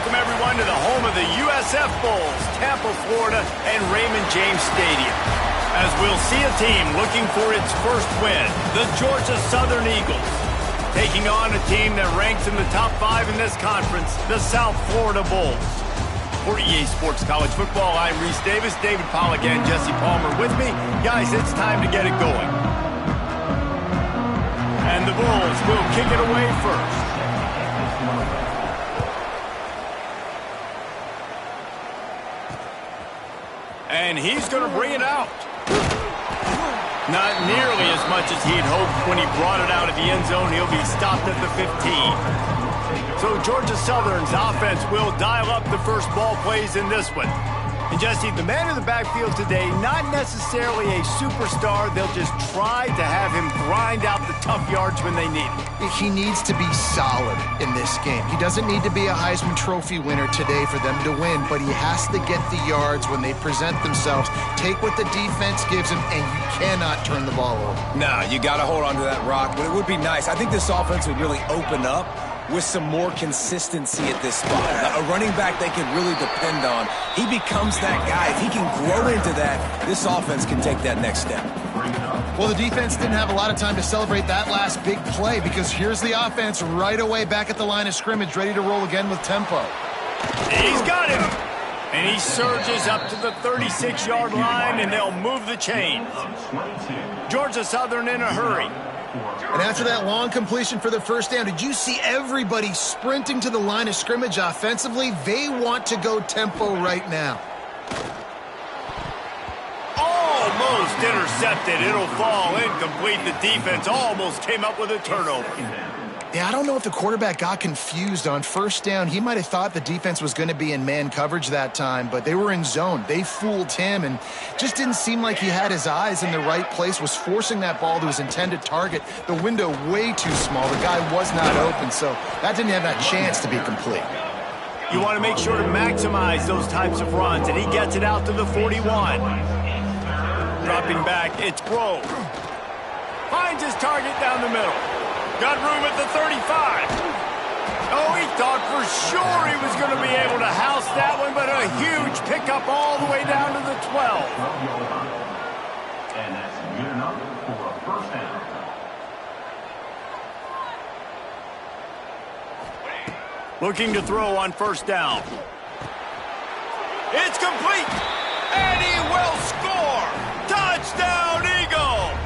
welcome everyone to the home of the USF Bulls, Tampa, Florida, and Raymond James Stadium. As we'll see a team looking for its first win, the Georgia Southern Eagles, taking on a team that ranks in the top 5 in this conference, the South Florida Bulls. For EA Sports College Football, I'm Reese Davis, David Pollack, and Jesse Palmer with me. Guys, it's time to get it going. And the Bulls will kick it away first. And he's going to bring it out. Not nearly as much as he'd hoped when he brought it out of the end zone. He'll be stopped at the 15. So Georgia Southern's offense will dial up the first ball plays in this one. And Jesse, the man in the backfield today, not necessarily a superstar. They'll just try to have him grind out the tough yards when they need it. He needs to be solid in this game. He doesn't need to be a Heisman Trophy winner today for them to win, but he has to get the yards when they present themselves. Take what the defense gives him, and you cannot turn the ball over. No, you got to hold on to that rock, but it would be nice. I think this offense would really open up with some more consistency at this spot. A running back they can really depend on. He becomes that guy. If he can grow into that, this offense can take that next step. Well, the defense didn't have a lot of time to celebrate that last big play because here's the offense right away back at the line of scrimmage, ready to roll again with tempo. He's got him. And he surges up to the 36-yard line, and they'll move the chains. Georgia Southern in a hurry. And after that long completion for the first down, did you see everybody sprinting to the line of scrimmage offensively? They want to go tempo right now. Almost intercepted. It'll fall incomplete. The defense almost came up with a turnover. Yeah, I don't know if the quarterback got confused on first down. He might have thought the defense was going to be in man coverage that time, but they were in zone. They fooled him and just didn't seem like he had his eyes in the right place, was forcing that ball to his intended target. The window way too small. The guy was not open, so that didn't have that chance to be complete. You want to make sure to maximize those types of runs, and he gets it out to the 41. Dropping back, it's Grove. Finds his target down the middle. Got room at the 35. Oh, he thought for sure he was going to be able to house that one, but a huge pickup all the way down to the 12. And that's good enough for a first down. Looking to throw on first down. It's complete, and he will score. Touchdown, Eagles!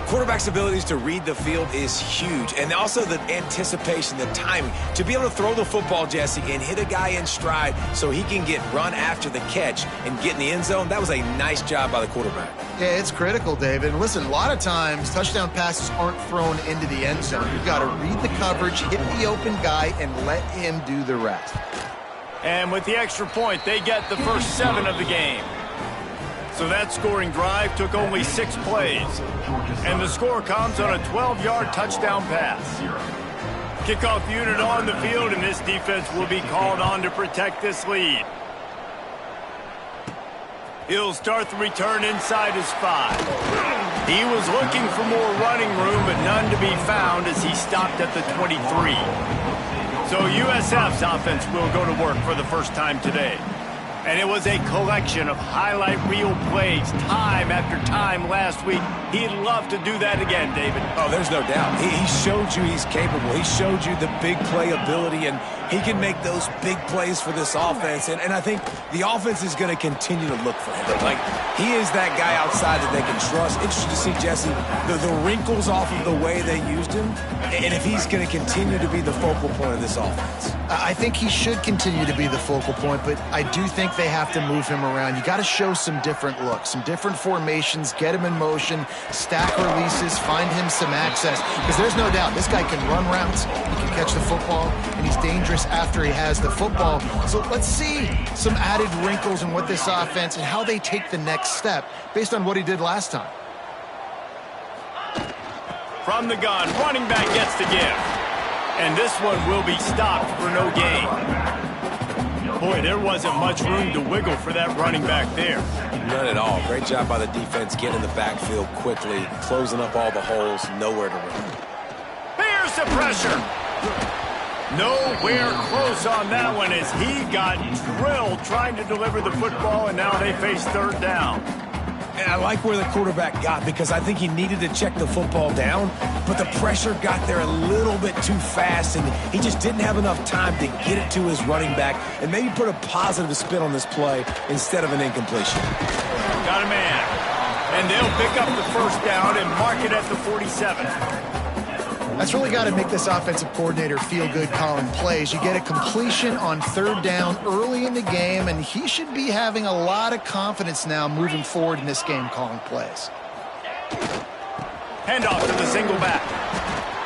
Quarterback's abilities to read the field is huge, and also the anticipation, the timing. To be able to throw the football, Jesse, and hit a guy in stride so he can get run after the catch and get in the end zone, that was a nice job by the quarterback. Yeah, it's critical, David. And listen, a lot of times touchdown passes aren't thrown into the end zone. You've got to read the coverage, hit the open guy, and let him do the rest. And with the extra point, they get the first 7 of the game. So that scoring drive took only 6 plays. And the score comes on a 12-yard touchdown pass. Kickoff unit on the field, and this defense will be called on to protect this lead. He'll start the return inside his 5. He was looking for more running room, but none to be found as he stopped at the 23. So USF's offense will go to work for the first time today. And it was a collection of highlight reel plays time after time last week. He'd love to do that again, David. Oh, there's no doubt. He showed you he's capable. He showed you the big play ability, and he can make those big plays for this offense. And I think the offense is going to continue to look for him. Like, he is that guy outside that they can trust. Interesting to see, Jesse, the wrinkles off of the way they used him, and if he's going to continue to be the focal point of this offense. I think he should continue to be the focal point, but I do think they have to move him around. You got to show some different looks, some different formations, get him in motion, stack releases, find him some access, because there's no doubt this guy can run routes, he can catch the football, and he's dangerous after he has the football. So let's see some added wrinkles in what this offense and how they take the next step based on what he did last time. From the gun, running back gets the give. And this one will be stopped for no gain. Boy, there wasn't much room to wiggle for that running back there. None at all. Great job by the defense getting in the backfield quickly, closing up all the holes, nowhere to run. Here's the pressure. Nowhere close on that one as he got drilled trying to deliver the football, and now they face third down. And I like where the quarterback got because I think he needed to check the football down, but the pressure got there a little bit too fast, and he just didn't have enough time to get it to his running back and maybe put a positive spin on this play instead of an incompletion. Got a man. And they'll pick up the first down and mark it at the 47. That's really got to make this offensive coordinator feel good calling plays. You get a completion on third down early in the game, and he should be having a lot of confidence now moving forward in this game calling plays. Handoff to the single back.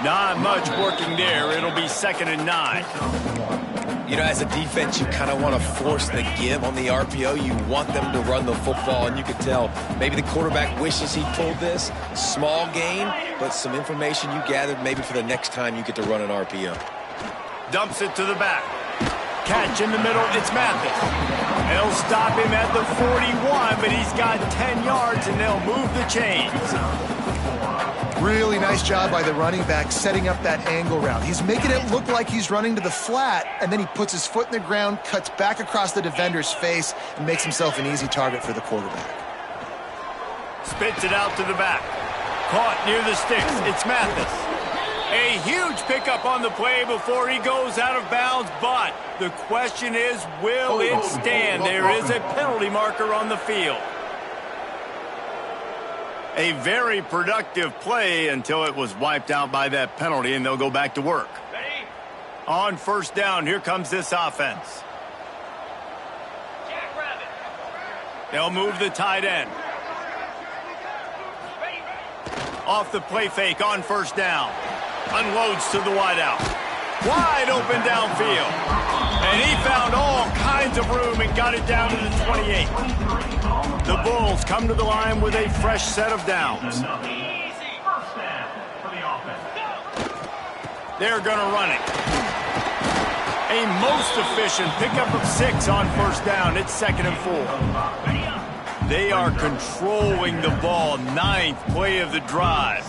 Not much working there. It'll be 2nd and 9. You know, as a defense, you kind of want to force the give on the RPO. You want them to run the football, and you can tell maybe the quarterback wishes he pulled this. Small gain, but some information you gathered maybe for the next time you get to run an RPO. Dumps it to the back. Catch in the middle, it's Mathis. They'll stop him at the 41, but he's got 10 yards, and they'll move the chains. Really nice job by the running back setting up that angle route. He's making it look like he's running to the flat, and then he puts his foot in the ground, cuts back across the defender's face, and makes himself an easy target for the quarterback. Spits it out to the back. Caught near the sticks. It's Mathis. A huge pickup on the play before he goes out of bounds, but the question is, will it stand? There is a penalty marker on the field. A very productive play until it was wiped out by that penalty, and they'll go back to work. Ready? On first down, here comes this offense. They'll move the tight end. Off the play fake on first down. Unloads to the wideout. Wide open downfield. And he found all kinds of room and got it down to the 28. The Bulls come to the line with a fresh set of downs. They're going to run it. A most efficient pickup of 6 on first down. It's 2nd and 4. They are controlling the ball. 9th play of the drive.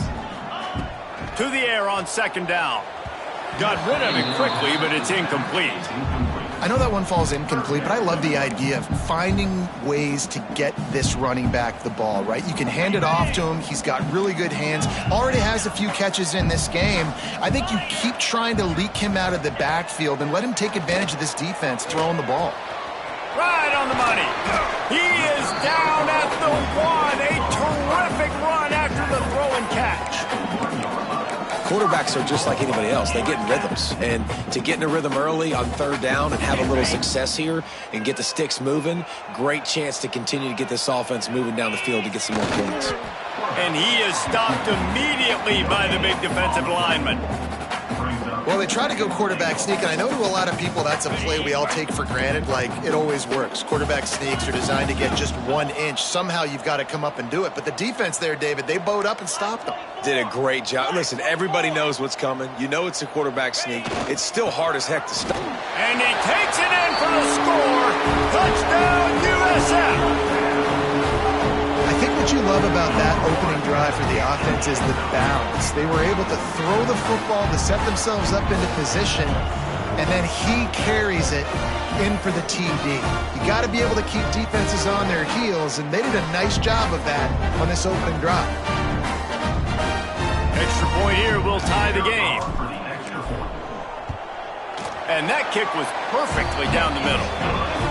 To the air on 2nd down. Got rid of it quickly, but it's incomplete. I know that one falls incomplete, but I love the idea of finding ways to get this running back the ball, right? You can hand it off to him. He's got really good hands. Already has a few catches in this game. I think you keep trying to leak him out of the backfield and let him take advantage of this defense throwing the ball. Right on the money. He is down at the 1. A terrific run after the throw and catch. Quarterbacks are just like anybody else. They get in rhythms. And to get in a rhythm early on third down and have a little success here and get the sticks moving, great chance to continue to get this offense moving down the field to get some more points. And he is stopped immediately by the big defensive lineman. Well, they try to go quarterback sneak, and I know to a lot of people that's a play we all take for granted, like it always works. Quarterback sneaks are designed to get just 1 inch. Somehow you've got to come up and do it. But the defense there, David, they bowed up and stopped them. Did a great job. Listen, everybody knows what's coming. You know it's a quarterback sneak. It's still hard as heck to stop. And he takes it in for the score. Touchdown, USF. I think what you love about that opening drive for the offense is the balance. They were able to throw the football to set themselves up into position, and then he carries it in for the TD. You got to be able to keep defenses on their heels, and they did a nice job of that on this opening drive. Extra point here will tie the game. And that kick was perfectly down the middle.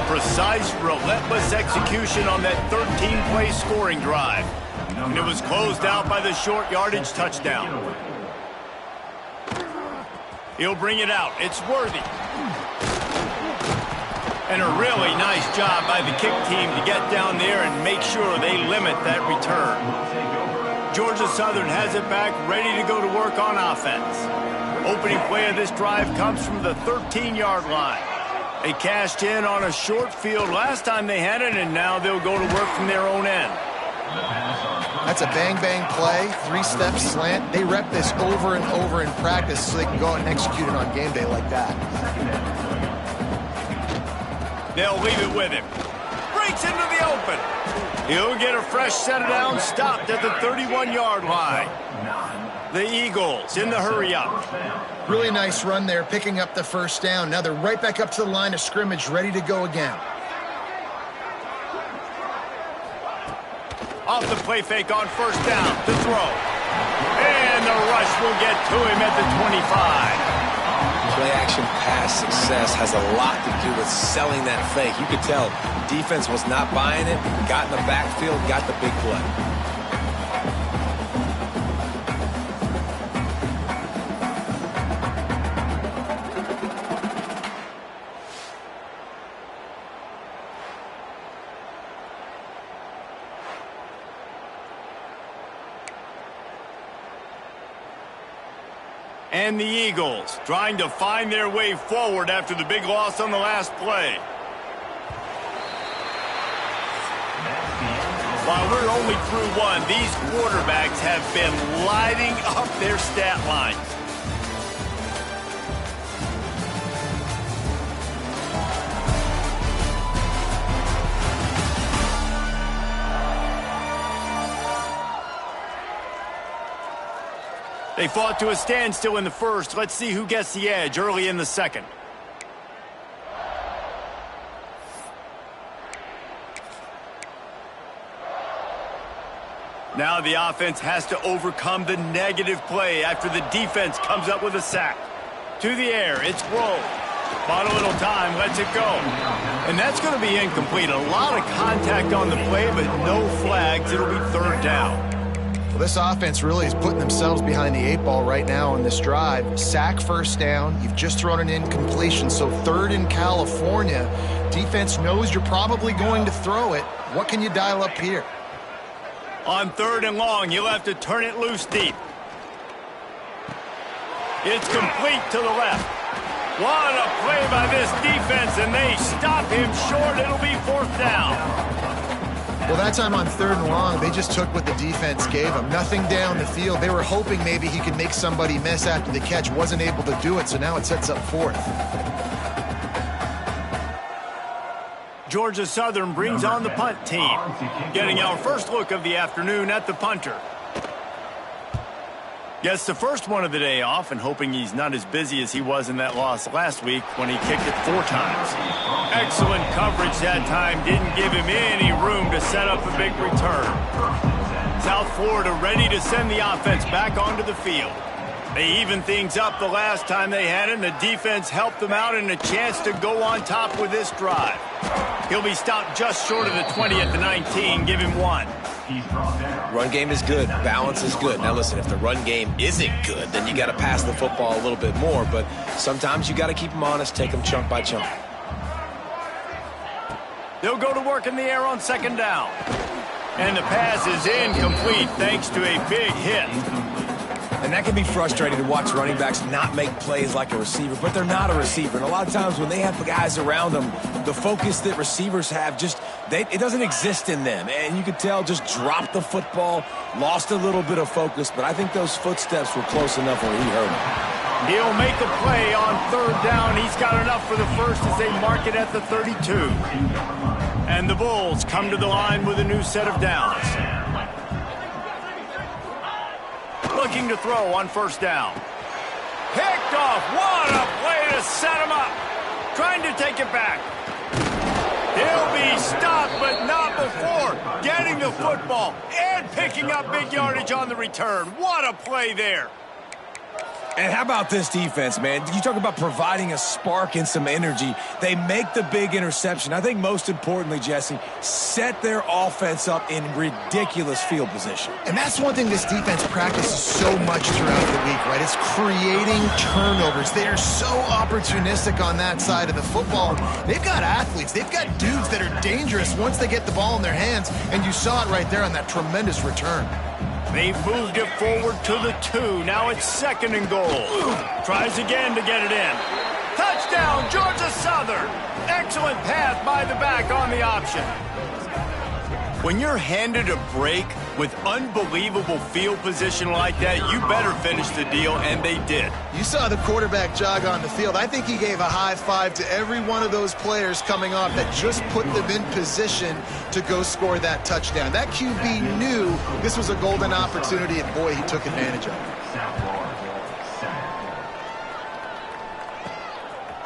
Precise, relentless execution on that 13-play scoring drive. And it was closed out by the short yardage touchdown. He'll bring it out. It's Worthy. And a really nice job by the kick team to get down there and make sure they limit that return. Georgia Southern has it back, ready to go to work on offense. Opening play of this drive comes from the 13-yard line. They cashed in on a short field last time they had it, and now they'll go to work from their own end. That's a bang-bang play, 3-step slant. They rep this over and over in practice so they can go out and execute it on game day like that. They'll leave it with him. Breaks into the open. He'll get a fresh set of downs, stopped at the 31-yard line. The Eagles in the hurry-up. Really nice run there, picking up the first down. Now they're right back up to the line of scrimmage, ready to go again. Off the play fake on first down to throw. And the rush will get to him at the 25. Play-action pass success has a lot to do with selling that fake. You could tell defense was not buying it, got in the backfield, got the big play. And the Eagles trying to find their way forward after the big loss on the last play. While we're only through one, these quarterbacks have been lighting up their stat lines. They fought to a standstill in the first. Let's see who gets the edge early in the second. Now the offense has to overcome the negative play after the defense comes up with a sack. To the air, it's Grove. Bought a little time, lets it go. And that's going to be incomplete. A lot of contact on the play, but no flags. It'll be third down. Well, this offense really is putting themselves behind the 8 ball right now on this drive. Sack first down. You've just thrown an incompletion, so third in California. Defense knows you're probably going to throw it. What can you dial up here? On third and long, you'll have to turn it loose deep. It's complete to the left. What a play by this defense, and they stop him short. It'll be fourth down. Well, that time on third and long, they just took what the defense gave them. Nothing down the field. They were hoping maybe he could make somebody miss after the catch. Wasn't able to do it, so now it sets up fourth. Georgia Southern brings on the punt team. Getting our first look of the afternoon at the punter. Gets the first one of the day off and hoping he's not as busy as he was in that loss last week when he kicked it 4 times. Excellent coverage that time. Didn't give him any room to set up a big return. South Florida ready to send the offense back onto the field. They evened things up the last time they had it, and the defense helped them out and a chance to go on top with this drive. He'll be stopped just short of the 20 at the 19. Give him 1. Run game is good. Balance is good. Now, listen, if the run game isn't good, then you got to pass the football a little bit more. But sometimes you got to keep them honest, take them chunk by chunk. They'll go to work in the air on second down. And the pass is incomplete thanks to a big hit. And that can be frustrating to watch running backs not make plays like a receiver, but they're not a receiver. And a lot of times when they have the guys around them, the focus that receivers have it doesn't exist in them. And you could tell just dropped the football, lost a little bit of focus, but I think those footsteps were close enough where he hurt him. He'll make a play on third down. He's got enough for the first as they mark it at the 32. And the Bulls come to the line with a new set of downs. Looking to throw on first down. Picked off. What a play to set him up. Trying to take it back. He'll be stopped, but not before getting the football and picking up big yardage on the return. What a play there. And how about this defense, man? You talk about providing a spark and some energy. They make the big interception. I think most importantly, Jesse, set their offense up in ridiculous field position. And that's one thing this defense practices so much throughout the week, right? It's creating turnovers. They are so opportunistic on that side of the football. They've got athletes. They've got dudes that are dangerous once they get the ball in their hands, and you saw it right there on that tremendous return. They've moved it forward to the 2. Now it's second and goal. Tries again to get it in. Touchdown, Georgia Southern. Excellent pass by the back on the option. When you're handed a break, With unbelievable field position like that, you better finish the deal, and they did. You saw the quarterback jog on the field. I think he gave a high five to every one of those players coming off that just put them in position to go score that touchdown. That QB knew this was a golden opportunity, and boy, he took advantage of it.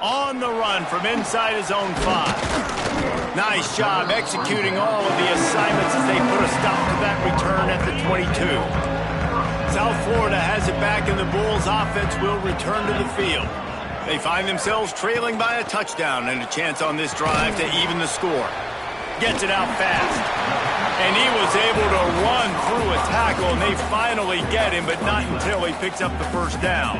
On the run from inside his own 5. Nice job executing all of the assignments as they put a stop to that return at the 22. South Florida has it back, and the Bulls offense will return to the field. They find themselves trailing by a touchdown and a chance on this drive to even the score. Gets it out fast. And he was able to run through a tackle, and they finally get him, but not until he picks up the first down.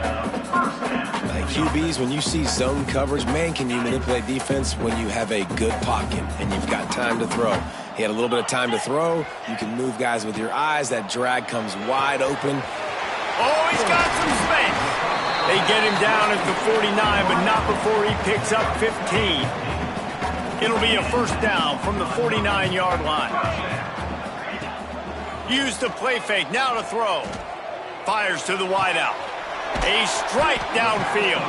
QBs, when you see zone coverage, man, can you manipulate defense when you have a good pocket and you've got time to throw. He had a little bit of time to throw. You can move guys with your eyes. That drag comes wide open. Oh, he's got some space. They get him down at the 49, but not before he picks up 15. It'll be a first down from the 49-yard line. Use the play fake, now to throw. Fires to the wideout. A strike downfield.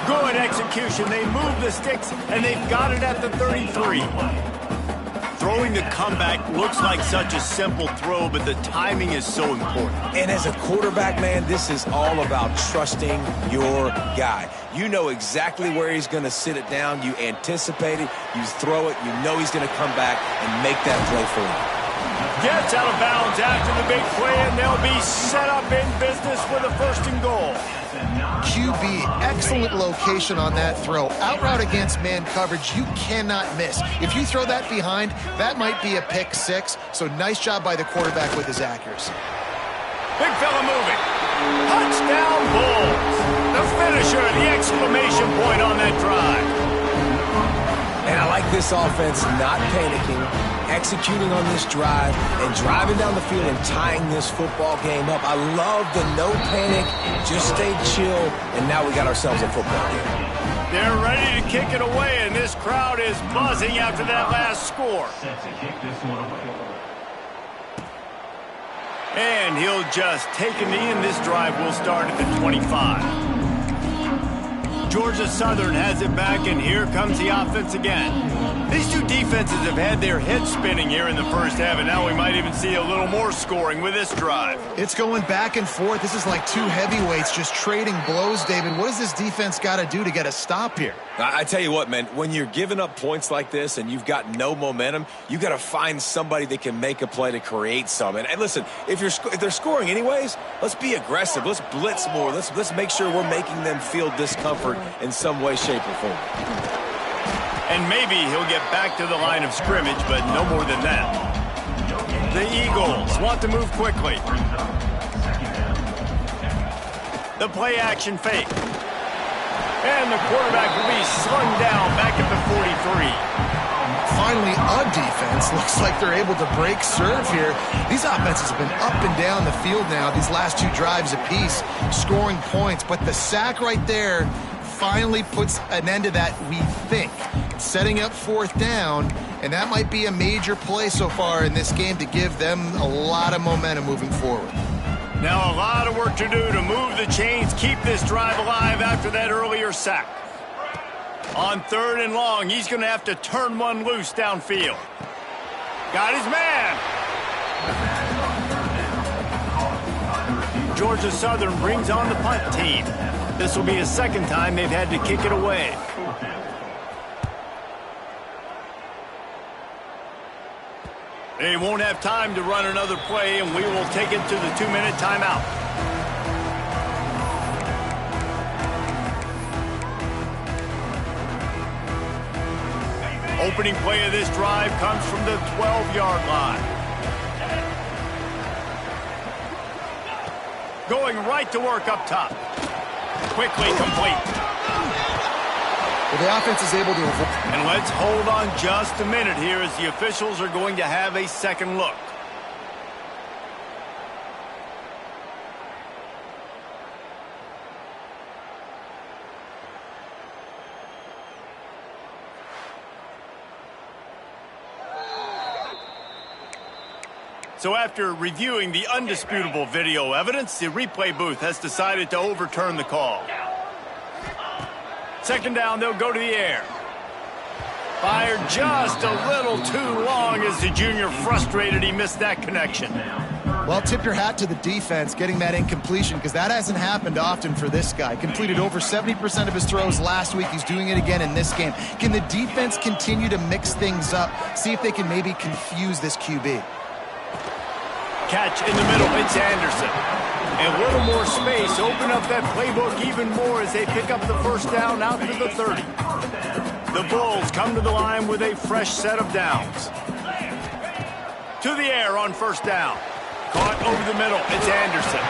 Good execution. They move the sticks, and they've got it at the 33. Throwing the comeback looks like such a simple throw, but the timing is so important. And as a quarterback, man, this is all about trusting your guy. You know exactly where he's going to sit it down. You anticipate it. You throw it. You know he's going to come back and make that play for you. Gets out of bounds after the big play, and they'll be set up in business with a first and goal. QB, excellent location on that throw. Out route against man coverage, you cannot miss. If you throw that behind, that might be a pick 6. So nice job by the quarterback with his accuracy. Big fella moving. Touchdown Bulls. The finisher, the exclamation point on that drive. And I like this offense not panicking, executing on this drive, and driving down the field and tying this football game up. I love the no panic, just stay chill, and now we got ourselves a football game. They're ready to kick it away, and this crowd is buzzing after that last score. And he'll just take a knee, and this drive will start at the 25. Georgia Southern has it back, and here comes the offense again. These two defenses have had their heads spinning here in the first half, and now we might even see a little more scoring with this drive. It's going back and forth. This is like two heavyweights just trading blows, David. What does this defense got to do to get a stop here? I tell you what, man, when you're giving up points like this and you've got no momentum, you got to find somebody that can make a play to create some. And listen, if they're scoring anyways, let's be aggressive. Let's blitz more. Let's make sure we're making them feel discomfort in some way, shape, or form. And maybe he'll get back to the line of scrimmage, but no more than that. The Eagles want to move quickly. The play action fake. And the quarterback will be slung down back at the 43. Finally, a defense. Looks like they're able to break serve here. These offenses have been up and down the field now, these last two drives apiece, scoring points. But the sack right there finally puts an end to that, we think. Setting up fourth down, and that might be a major play so far in this game to give them a lot of momentum moving forward. Now a lot of work to do to move the chains, keep this drive alive after that earlier sack. On 3rd and long, he's going to have to turn one loose downfield. Got his man. Georgia Southern brings on the punt team. This will be a second time they've had to kick it away. They won't have time to run another play, and we will take it to the 2-minute timeout. Opening play of this drive comes from the 12-yard line. Going right to work up top. Quickly complete. Well, the offense is able to avoid. And let's hold on just a minute here as the officials are going to have a second look. So after reviewing the undisputable video evidence, the replay booth has decided to overturn the call. Second down, they'll go to the air. Fired just a little too long as the junior frustrated he missed that connection. Well, tip your hat to the defense getting that incompletion, because that hasn't happened often for this guy. Completed over 70% of his throws last week. He's doing it again in this game. Can the defense continue to mix things up? See if they can maybe confuse this QB. Catch in the middle, it's Anderson. And a little more space, open up that playbook even more as they pick up the first down out to the 30. The Bulls come to the line with a fresh set of downs. To the air on first down. Caught over the middle, it's Anderson.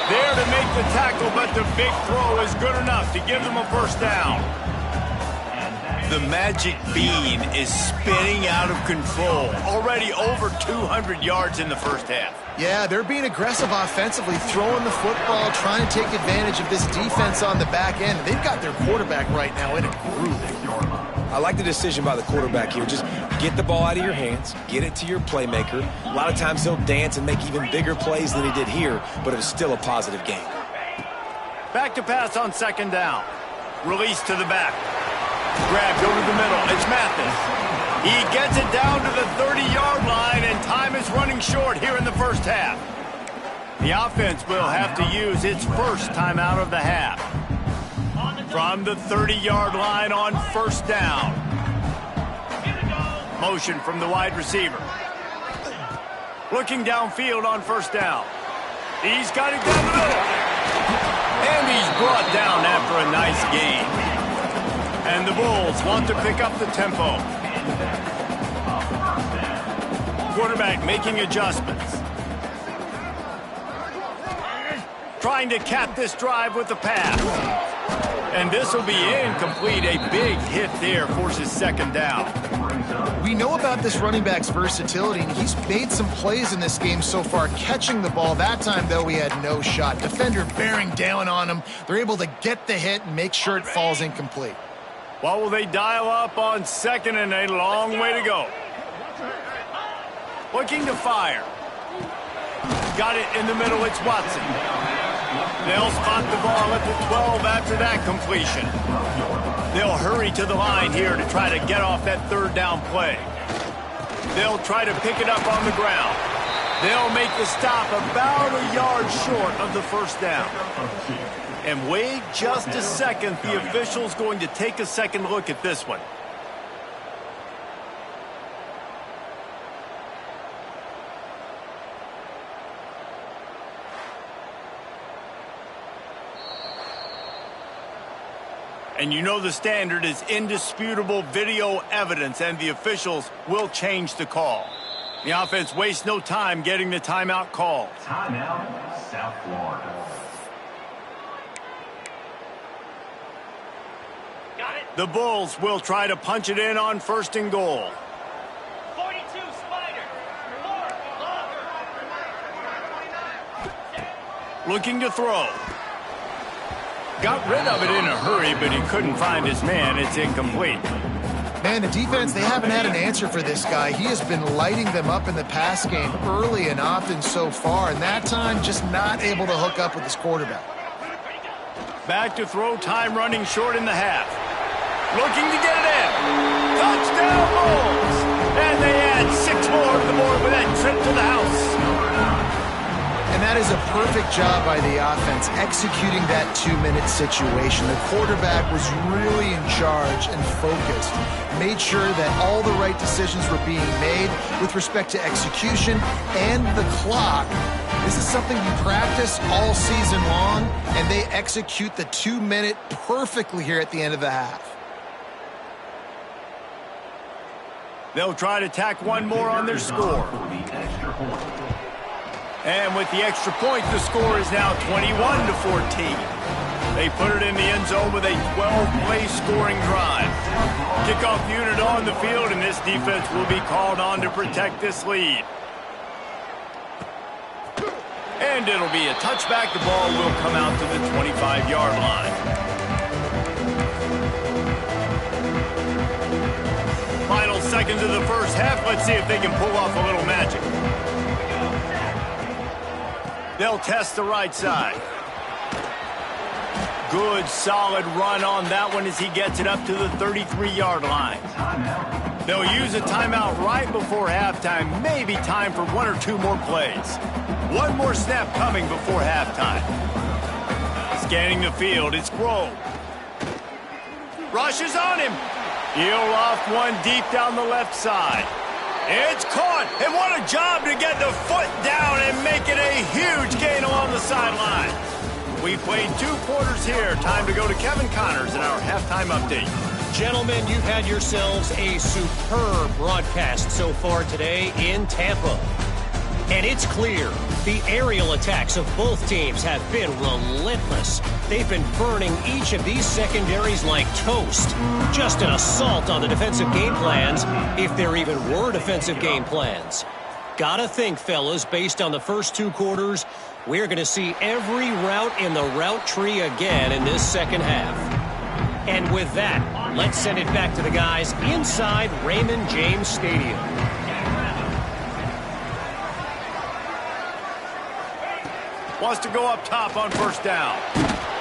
There to make the tackle, but the big throw is good enough to give them a first down. The magic bean is spinning out of control. Already over 200 yards in the first half. Yeah, they're being aggressive offensively, throwing the football, trying to take advantage of this defense on the back end. They've got their quarterback right now in a groove. I like the decision by the quarterback here. Just get the ball out of your hands, get it to your playmaker. A lot of times he'll dance and make even bigger plays than he did here, but it was still a positive game. Back to pass on second down. Release to the back. Grabbed over the middle. It's Mathis. He gets it down to the 30-yard line, and time is running short here in the first half. The offense will have to use its first timeout of the half. From the 30-yard line on first down. Motion from the wide receiver. Looking downfield on first down. He's got it down the middle. And he's brought down after a nice gain. And the Bulls want to pick up the tempo. Quarterback making adjustments. Trying to cap this drive with the pass. And this will be incomplete. A big hit there forces second down. We know about this running back's versatility, and he's made some plays in this game so far, catching the ball. That time, though, he had no shot. Defender bearing down on him. They're able to get the hit and make sure it falls incomplete. What will they dial up on second, and a long way to go. Looking to fire. Got it in the middle. It's Watson. They'll spot the ball at the 12 after that completion. They'll hurry to the line here to try to get off that third down play. They'll try to pick it up on the ground. They'll make the stop about a yard short of the first down. And wait just a second. The official's going to take a second look at this one. And you know the standard is indisputable video evidence, and the officials will change the call. The offense wastes no time getting the timeout called. Timeout, South Florida. Got it. The Bulls will try to punch it in on first and goal. 42 Spider. Looking to throw. Got rid of it in a hurry, but he couldn't find his man. It's incomplete. Man, the defense, they haven't had an answer for this guy. He has been lighting them up in the pass game early and often so far, and that time just not able to hook up with his quarterback. Back to throw, time running short in the half. Looking to get it in. Touchdown Bulls! And they add 6 more to the board with that trip to the house. And that is a perfect job by the offense, executing that 2-minute situation. The quarterback was really in charge and focused. Made sure that all the right decisions were being made with respect to execution and the clock. This is something you practice all season long, and they execute the 2-minute perfectly here at the end of the half. They'll try to tack one more on their score. And with the extra point, the score is now 21-14. They put it in the end zone with a 12-play scoring drive. Kickoff unit on the field, and this defense will be called on to protect this lead. And it'll be a touchback. The ball will come out to the 25-yard line. Final seconds of the first half. Let's see if they can pull off a little magic. They'll test the right side. Good, solid run on that one as he gets it up to the 33-yard line. They'll use a timeout right before halftime. Maybe time for one or two more plays. One more snap coming before halftime. Scanning the field, it's Grove. Rushes on him. He'll off one deep down the left side. It's caught, and what a job to get the foot down and make it a huge gain along the sideline. We played 2 quarters here. Time to go to Kevin Connors in our halftime update. Gentlemen, you've had yourselves a superb broadcast so far today in Tampa. And it's clear the aerial attacks of both teams have been relentless. They've been burning each of these secondaries like toast. Just an assault on the defensive game plans, if there even were defensive game plans. Gotta think, fellas, based on the first 2 quarters, we're going to see every route in the route tree again in this second half. And with that, let's send it back to the guys inside Raymond James Stadium. Wants to go up top on first down.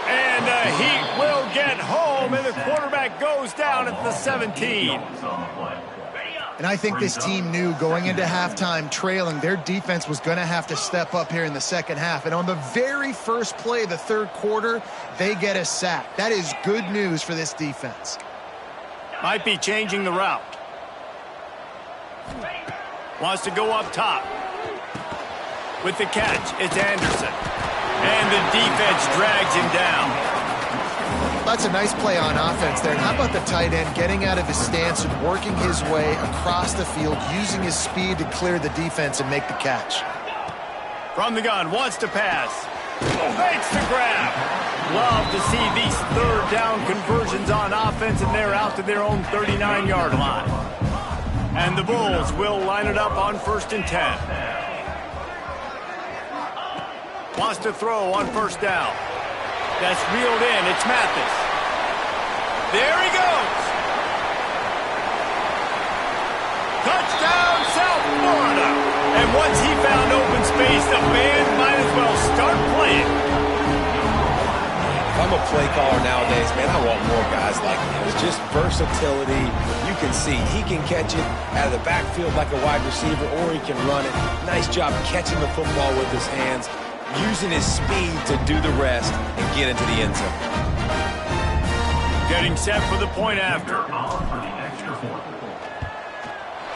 And the Heat will get home, and the quarterback goes down at the 17. And I think this team knew going into halftime trailing, their defense was going to have to step up here in the second half. And on the very first play of the third quarter, they get a sack. That is good news for this defense. Might be changing the route. Wants to go up top. With the catch, it's Anderson. And the defense drags him down. That's a nice play on offense there. And how about the tight end getting out of his stance and working his way across the field, using his speed to clear the defense and make the catch. From the gun, wants to pass. Makes the grab. Love to see these third down conversions on offense, and they're out to their own 39-yard line. And the Bulls will line it up on 1st and 10. Wants to throw on first down. That's reeled in. It's Mathis. There he goes. Touchdown, South Florida. And once he found open space, the fans might as well start playing. If I'm a play caller nowadays, man, I want more guys like him. It's just versatility. You can see he can catch it out of the backfield like a wide receiver, or he can run it. Nice job catching the football with his hands, using his speed to do the rest and get into the end zone. Getting set for the point after.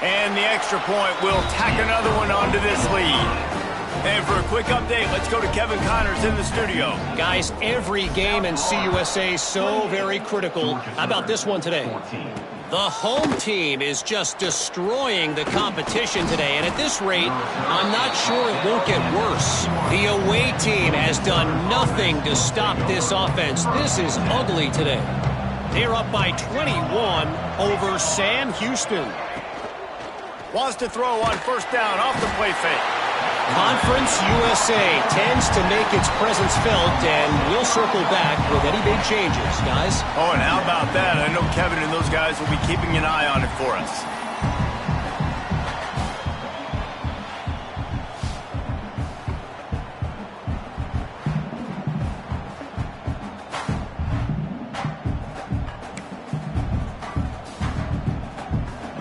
And the extra point will tack another one onto this lead. And for a quick update, let's go to Kevin Connors in the studio. Guys, every game in CUSA is so very critical. How about this one today? The home team is just destroying the competition today, and at this rate, I'm not sure it won't get worse. The away team has done nothing to stop this offense. This is ugly today. They're up by 21 over Sam Houston. Wants to throw on first down off the play fake. Conference USA tends to make its presence felt, and we'll circle back with any big changes, guys. Oh, and how about that? I know Kevin and those guys will be keeping an eye on it for us.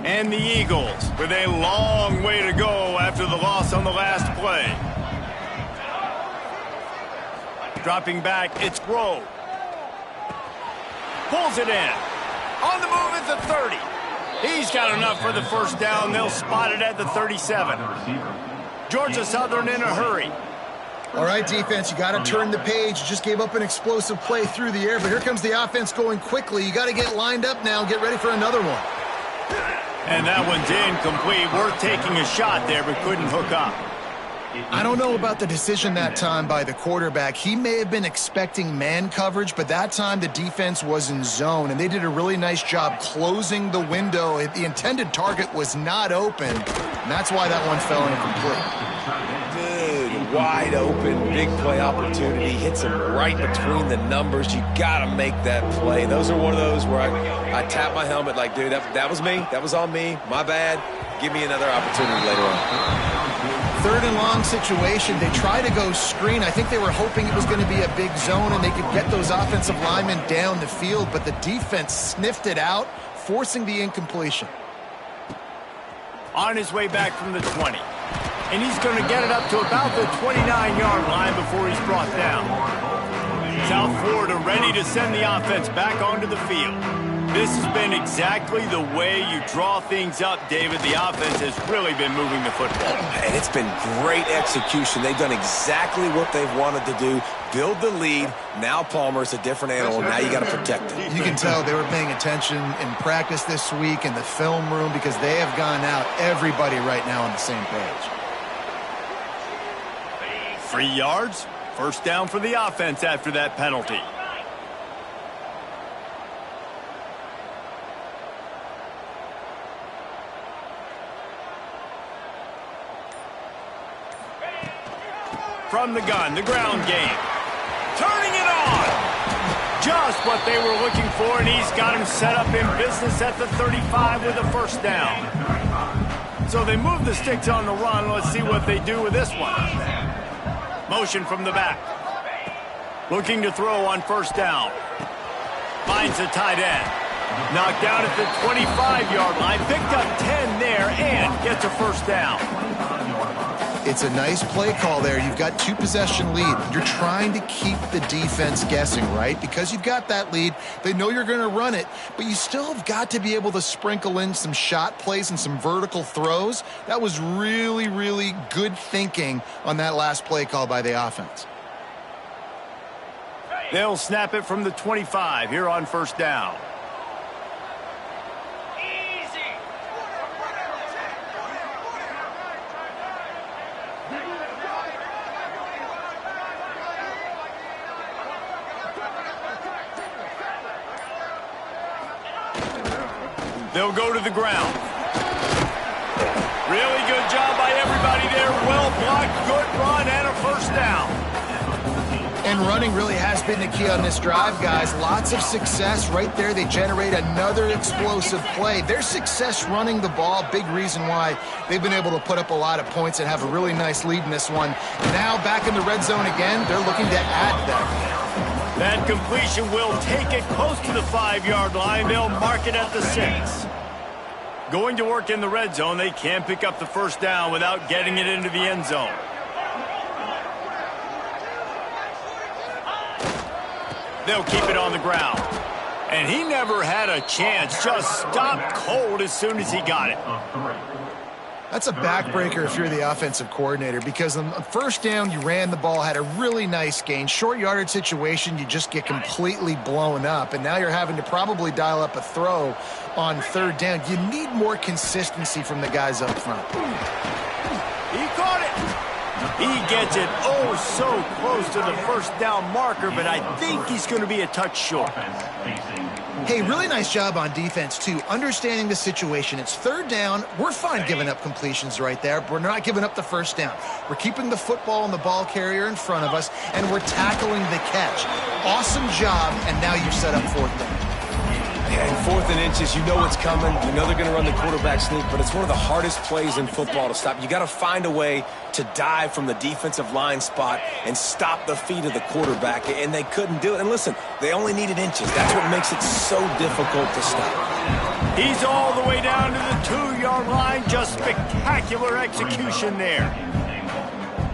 And the Eagles with a long way to go after the loss on the last play. Dropping back, it's Grove. Pulls it in. On the move at the 30. He's got enough for the first down. They'll spot it at the 37. Georgia Southern in a hurry. All right, defense, you got to turn the page. You just gave up an explosive play through the air, but here comes the offense going quickly. You got to get lined up now, get ready for another one. And that one's incomplete. Worth taking a shot there, but couldn't hook up. I don't know about the decision that time by the quarterback. He may have been expecting man coverage, but that time the defense was in zone, and they did a really nice job closing the window. The intended target was not open, and that's why that one fell incomplete. Dude, wide open, big play opportunity. Hits him right between the numbers. You got to make that play. Those are one of those where I tap my helmet like, dude, that was me. That was on me. My bad. Give me another opportunity later on. third and long situation. They try to go screen. I think they were hoping it was going to be a big zone and they could get those offensive linemen down the field, but the defense sniffed it out, forcing the incompletion. On his way back from the 20. And he's going to get it up to about the 29-yard line before he's brought down. South Florida ready to send the offense back onto the field. This has been exactly the way you draw things up, David. The offense has really been moving the football. And it's been great execution. They've done exactly what they've wanted to do. Build the lead. Now Palmer's a different animal. Now you got to protect it. You can tell they were paying attention in practice this week in the film room because they have gone out, everybody right now on the same page. 3 yards. First down for the offense after that penalty. From the gun, the ground game. Turning it on. Just what they were looking for, and he's got him set up in business at the 35 with a first down. So they move the sticks on the run. Let's see what they do with this one. Motion from the back. Looking to throw on first down. Finds a tight end. Knocked down at the 25-yard line. Picked up 10 there and gets a first down. It's a nice play call there. You've got 2-possession lead. You're trying to keep the defense guessing, right? Because you've got that lead, they know you're going to run it, but you still have got to be able to sprinkle in some shot plays and some vertical throws. That was really, really good thinking on that last play call by the offense. They'll snap it from the 25 here on first down. They'll go to the ground. Really good job by everybody there. Well blocked, good run, and a first down. And running really has been the key on this drive, guys. Lots of success right there. They generate another explosive play. Their success running the ball, big reason why they've been able to put up a lot of points and have a really nice lead in this one. Now back in the red zone again, they're looking to add that. That completion will take it close to the 5-yard line. They'll mark it at the 6. Going to work in the red zone, they can't pick up the first down without getting it into the end zone. They'll keep it on the ground. And he never had a chance, just stopped cold as soon as he got it. That's a backbreaker if you're the offensive coordinator, because on first down, you ran the ball, had a really nice gain. Short yardage situation, you just get completely blown up, and now you're having to probably dial up a throw on third down. You need more consistency from the guys up front. He caught it. He gets it oh so close to the first down marker, but I think he's going to be a touch short. Hey, really nice job on defense, too. Understanding the situation. It's third down. We're fine giving up completions right there. But we're not giving up the first down. We're keeping the football and the ball carrier in front of us, and we're tackling the catch. Awesome job, and now you've set up fourth down. Yeah, in 4th and inches, you know what's coming. You know they're going to run the quarterback sneak, but it's one of the hardest plays in football to stop. You got to find a way to dive from the defensive line spot and stop the feet of the quarterback, and they couldn't do it. And listen, they only needed inches. That's what makes it so difficult to stop. He's all the way down to the 2-yard line. Just spectacular execution there.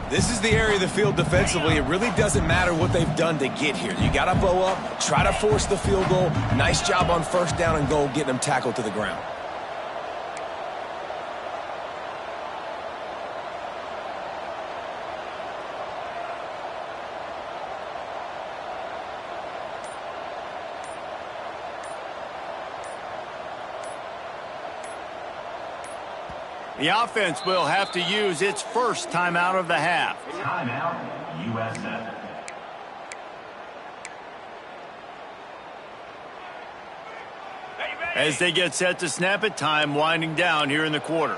This is the area of the field defensively. It really doesn't matter what they've done to get here. You got to bow up, try to force the field goal. Nice job on first down and goal, getting them tackled to the ground. The offense will have to use its first timeout of the half. Timeout, USF. As they get set to snap it, time winding down here in the quarter.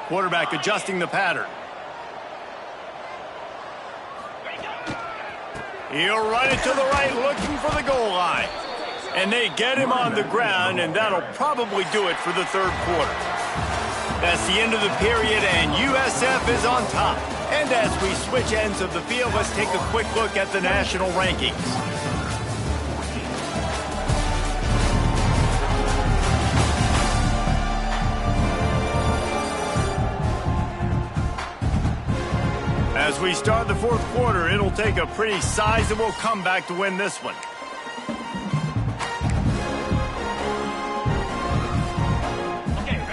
Quarterback adjusting the pattern. He'll run it to the right, looking for the goal line. And they get him on the ground, and that'll probably do it for the third quarter. That's the end of the period, and USF is on top. And as we switch ends of the field, let's take a quick look at the national rankings. As we start the fourth quarter, it'll take a pretty sizable comeback to win this one.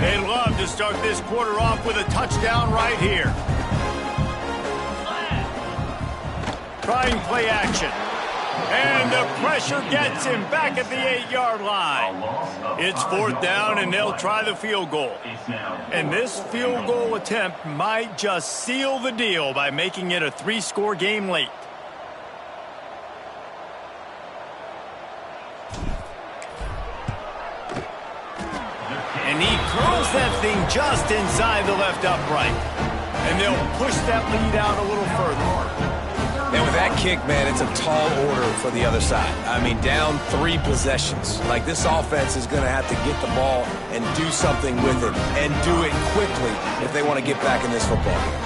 They'd love to start this quarter off with a touchdown right here. Trying play action. And the pressure gets him back at the 8-yard line. It's fourth down, and they'll try the field goal. And this field goal attempt might just seal the deal by making it a 3-score game late. And he curls that thing just inside the left upright. And they'll push that lead out a little further. And with that kick, man, it's a tall order for the other side. I mean, down 3 possessions. Like, this offense is going to have to get the ball and do something with it, and do it quickly if they want to get back in this football game.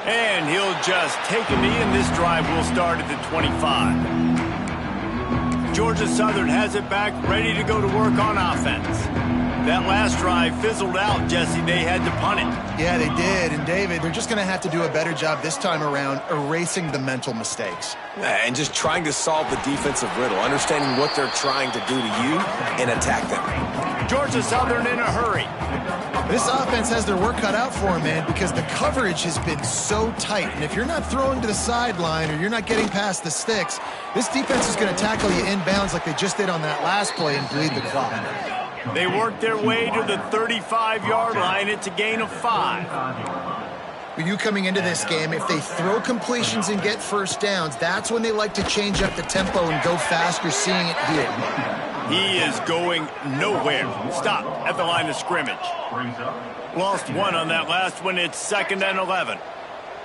And he'll just take a knee, and this drive will start at the 25. Georgia Southern has it back, ready to go to work on offense. That last drive fizzled out, Jesse. They had to punt it. Yeah, they did. And, David, they're just going to have to do a better job this time around erasing the mental mistakes. And just trying to solve the defensive riddle, understanding what they're trying to do to you and attack them. Georgia Southern in a hurry. This offense has their work cut out for them, man, because the coverage has been so tight. And if you're not throwing to the sideline or you're not getting past the sticks, this defense is going to tackle you inbounds like they just did on that last play and bleed the clock. They work their way to the 35-yard line. It's a gain of 5. With you coming into this game, if they throw completions and get first downs, that's when they like to change up the tempo and go faster, seeing it here. He is going nowhere. Stop at the line of scrimmage. Lost one on that last one. It's 2nd and 11.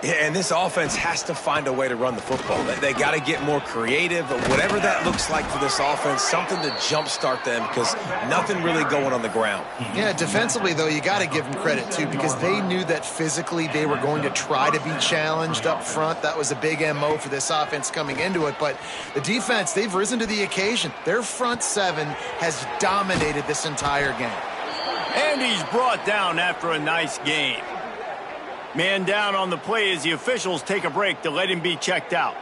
Yeah, and this offense has to find a way to run the football. They got to get more creative, but whatever that looks like for this offense, something to jumpstart them, because nothing really going on the ground. Yeah, defensively, though, you got to give them credit, too, because they knew that physically they were going to try to be challenged up front. That was a big MO for this offense coming into it. But the defense, they've risen to the occasion. Their front seven has dominated this entire game. And he's brought down after a nice game. Man down on the play as the officials take a break to let him be checked out.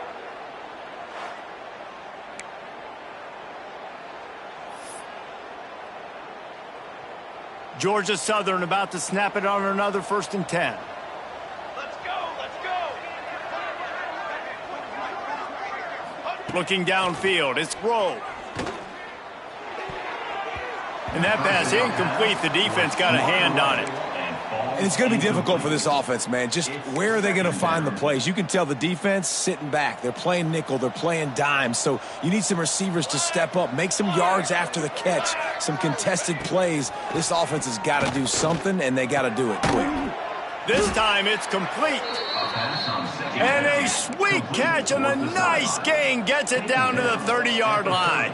Georgia Southern about to snap it on another 1st and 10. Let's go, let's go. Looking downfield, it's Grove. And that pass incomplete. The defense got a hand on it. And it's going to be difficult for this offense, man. Just where are they going to find the plays? You can tell the defense sitting back. They're playing nickel. They're playing dime. So you need some receivers to step up, make some yards after the catch, some contested plays. This offense has got to do something, and they got to do it quick. This time it's complete. And a sweet catch and a nice gain gets it down to the 30-yard line.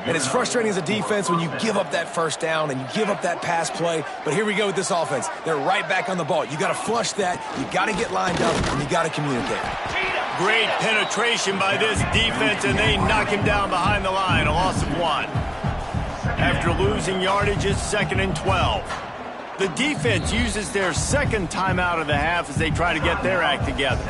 And it's frustrating as a defense when you give up that first down and you give up that pass play. But here we go with this offense. They're right back on the ball. You got to flush that. You got to get lined up, and you got to communicate. Great penetration by this defense, and they knock him down behind the line. A loss of 1. After losing yardage, it's 2nd and 12. The defense uses their second timeout of the half as they try to get their act together.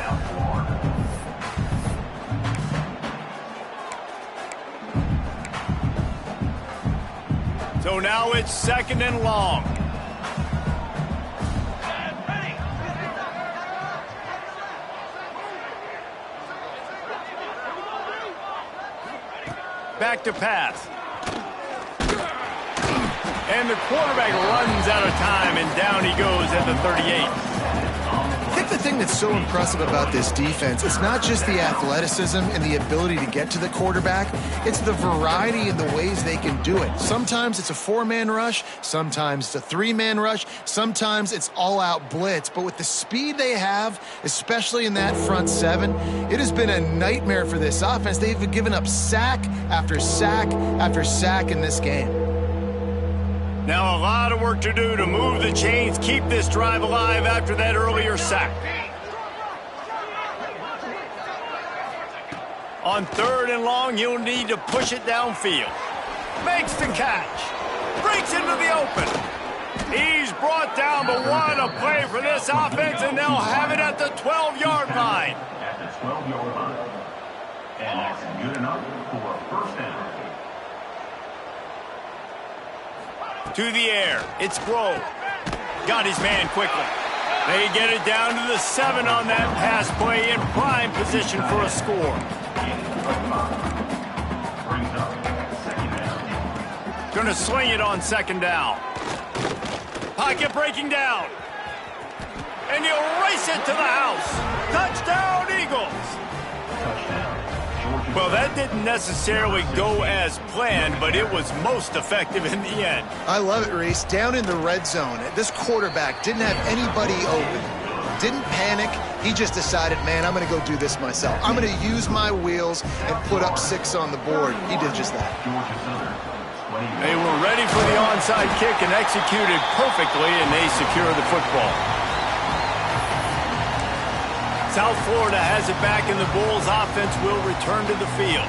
So now it's 2nd and long. Back to pass. And the quarterback runs out of time, and down he goes at the 38. I think the thing that's so impressive about this defense, it's not just the athleticism and the ability to get to the quarterback, it's the variety in the ways they can do it. Sometimes it's a 4-man rush, sometimes it's a 3-man rush, sometimes it's all-out blitz. But with the speed they have, especially in that front 7, it has been a nightmare for this offense. They've given up sack after sack after sack in this game. Now a lot of work to do to move the chains, keep this drive alive after that earlier sack. On 3rd and long, he'll need to push it downfield. Makes the catch. Breaks into the open. He's brought down, but what a play for this offense, and they'll have it at the 12-yard line. At the 12-yard line. And that's good enough for a first down. To the air, it's Grove. Got his man quickly. They get it down to the 7 on that pass play, in prime position for a score. Gonna swing it on 2nd down. Pocket breaking down. And he'll race it to the house. Touchdown, Eagles. Well, that didn't necessarily go as planned, but it was most effective in the end. I love it, Reese. Down in the red zone, this quarterback didn't have anybody open. Didn't panic. He just decided, man, I'm going to go do this myself. I'm going to use my wheels and put up 6 on the board. He did just that. They were ready for the onside kick and executed perfectly, and they secure the football. South Florida has it back, and the Bulls offense will return to the field.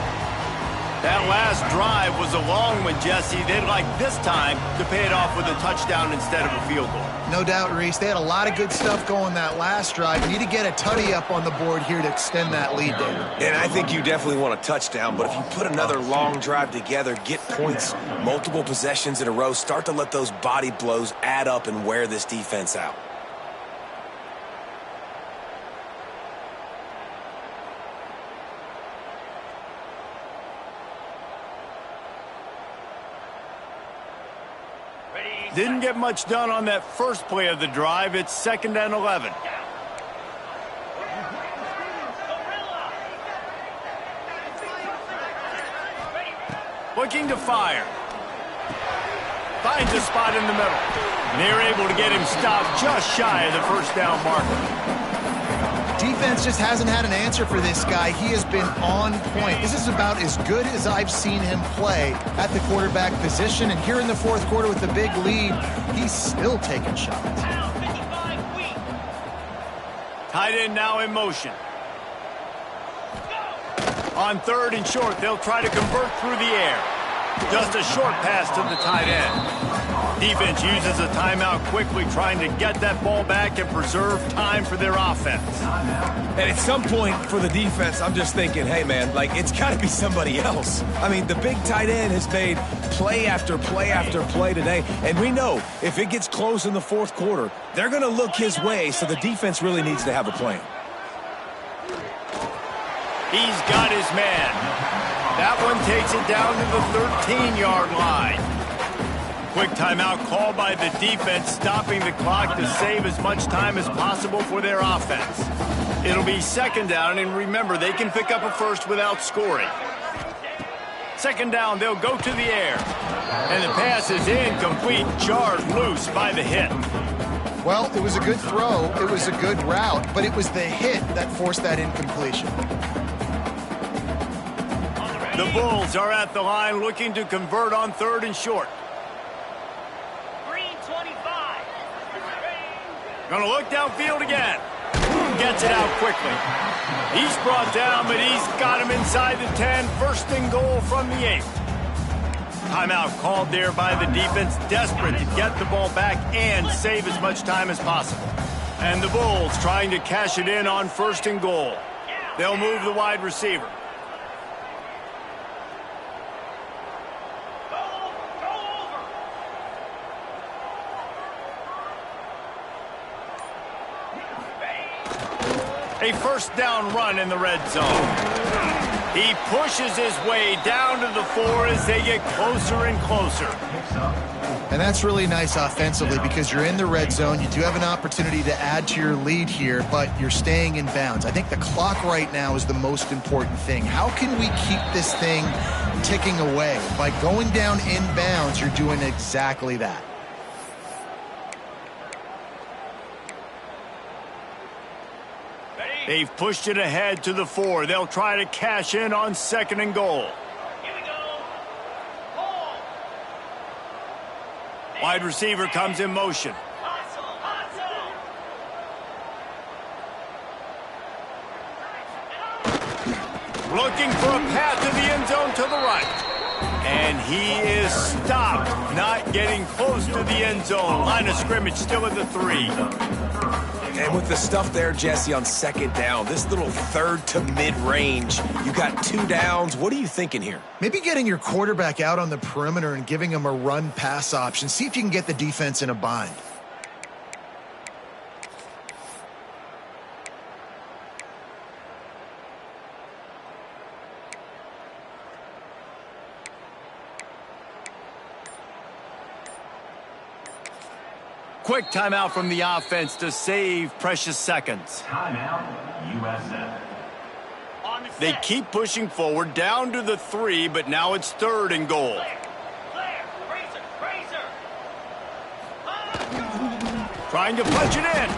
That last drive was a long one, Jesse. They'd like this time to pay it off with a touchdown instead of a field goal. No doubt, Reese. They had a lot of good stuff going that last drive. Need to get a tutty up on the board here to extend that lead, David. And I think you definitely want a touchdown, but if you put another long drive together, get points, multiple possessions in a row, start to let those body blows add up and wear this defense out. Didn't get much done on that first play of the drive. It's 2nd and 11. Looking to fire. Finds a spot in the middle. And they're able to get him stopped just shy of the first down marker. Defense just hasn't had an answer for this guy. He has been on point. This is about as good as I've seen him play at the quarterback position. And here in the 4th quarter with the big lead, he's still taking shots. Tight end now in motion. On 3rd and short, they'll try to convert through the air. Just a short pass to the tight end. Defense uses a timeout quickly, trying to get that ball back and preserve time for their offense. And at some point for the defense, I'm just thinking, hey, man, like, it's got to be somebody else. I mean, the big tight end has made play after play after play today. And we know if it gets close in the 4th quarter, they're going to look his way, so the defense really needs to have a plan. He's got his man. That one takes it down to the 13-yard line. Quick timeout called by the defense, stopping the clock to save as much time as possible for their offense. It'll be 2nd down, and remember, they can pick up a first without scoring. 2nd down, they'll go to the air. And the pass is incomplete, jarred loose by the hit. Well, it was a good throw, it was a good route, but it was the hit that forced that incompletion. The Bulls are at the line looking to convert on 3rd and short. Gonna look downfield again. Gets it out quickly. He's brought down, but he's got him inside the 10. 1st and goal from the 8. Timeout called there by the defense, desperate to get the ball back and save as much time as possible. And the Bulls trying to cash it in on 1st and goal. They'll move the wide receiver. A 1st down run in the red zone. He pushes his way down to the 4 as they get closer and closer. And that's really nice offensively because you're in the red zone. You do have an opportunity to add to your lead here, but you're staying in bounds. I think the clock right now is the most important thing. How can we keep this thing ticking away? By going down in bounds, you're doing exactly that. They've pushed it ahead to the 4. They'll try to cash in on 2nd and goal. Here we go. Ball. Wide receiver comes in motion. Hustle, hustle. Looking for a path to the end zone to the right. And he is stopped, not getting close to the end zone. Line of scrimmage still at the 3. And with the stuff there, Jesse, on 2nd down, this little 3rd to mid-range, you got 2 downs. What are you thinking here? Maybe getting your quarterback out on the perimeter and giving him a run-pass option. See if you can get the defense in a bind. Quick timeout from the offense to save precious seconds. Timeout, USF. On the They set. keep pushing forward down to the 3, but now it's 3rd and goal. Blair, Razor. Trying to punch it in.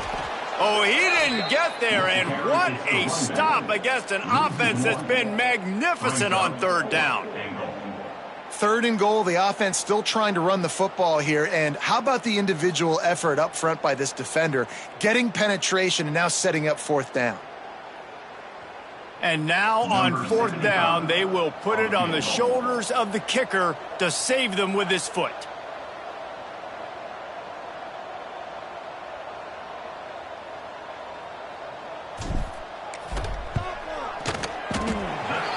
Oh, he didn't get there, and what a stop against an offense that's been magnificent on 3rd down. 3rd and goal, the offense still trying to run the football here, and how about the individual effort up front by this defender, getting penetration and now setting up 4th down. And now on 4th down, they will put it on the shoulders of the kicker to save them with his foot.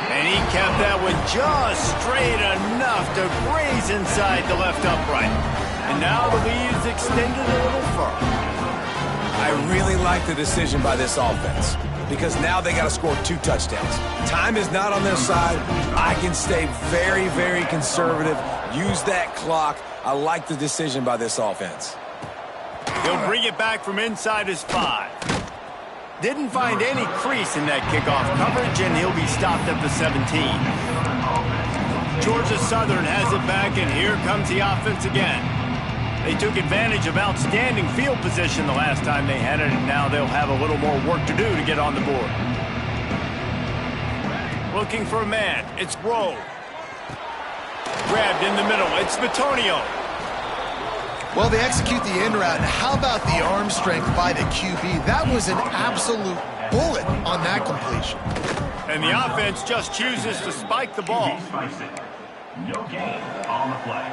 And he kept that one just straight enough to graze inside the left upright. And now the lead is extended a little further. I really like the decision by this offense because now they got to score 2 touchdowns. Time is not on their side. I can stay very, very conservative, use that clock. I like the decision by this offense. He'll bring it back from inside his 5. Didn't find any crease in that kickoff coverage, and he'll be stopped at the 17. Georgia Southern has it back, and here comes the offense again. They took advantage of outstanding field position the last time they had it, and now they'll have a little more work to do to get on the board. Looking for a man. It's Rowe. Grabbed in the middle. It's Bitonio. Well, they execute the in route, and how about the arm strength by the QB? That was an absolute bullet on that completion. And the offense just chooses to spike the ball. No gain on the play.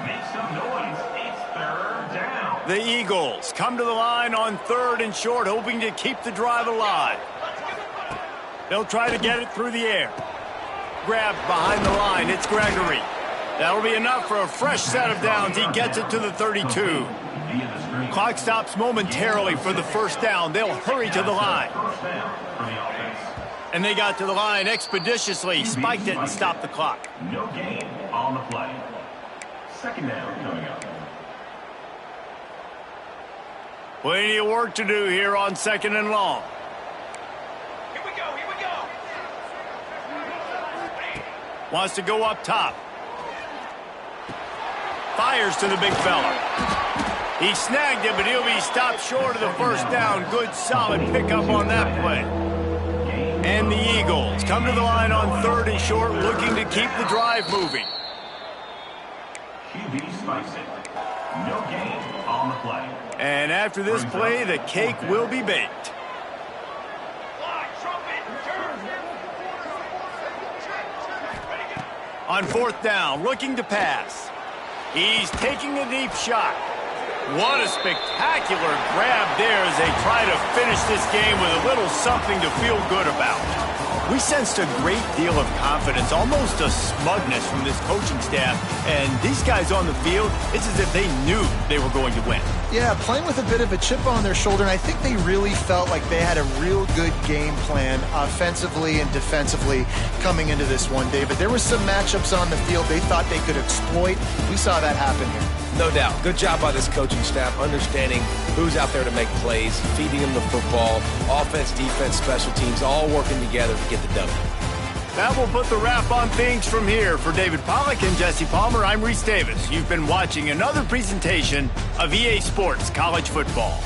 Make some noise. It's 3rd down. The Eagles come to the line on 3rd and short, hoping to keep the drive alive. They'll try to get it through the air. Grabbed behind the line. It's Gregory. That'll be enough for a fresh set of downs. He gets it to the 32. Clock stops momentarily for the 1st down. They'll hurry to the line. And they got to the line expeditiously, spiked it, and stopped the clock. No gain on the play. 2nd down coming up. Plenty of work to do here on 2nd and long. Here we go. Wants to go up top. Fires to the big fella. He snagged it, but he'll be stopped short of the 1st down. Good, solid pickup on that play. And the Eagles come to the line on 3rd and short, looking to keep the drive moving. QB spikes it. No gain on the play. And after this play, the cake will be baked. On 4th down, looking to pass. He's taking a deep shot. What a spectacular grab there as they try to finish this game with a little something to feel good about. We sensed a great deal of confidence, almost a smugness from this coaching staff. And these guys on the field, it's as if they knew they were going to win. Yeah, playing with a bit of a chip on their shoulder, and I think they really felt like they had a real good game plan offensively and defensively coming into this one, David. There were some matchups on the field they thought they could exploit. We saw that happen here. No doubt. Good job by this coaching staff, understanding who's out there to make plays, feeding them the football, offense, defense, special teams, all working together to get the W. That will put the wrap on things from here. For David Pollack and Jesse Palmer, I'm Reese Davis. You've been watching another presentation of EA Sports College Football.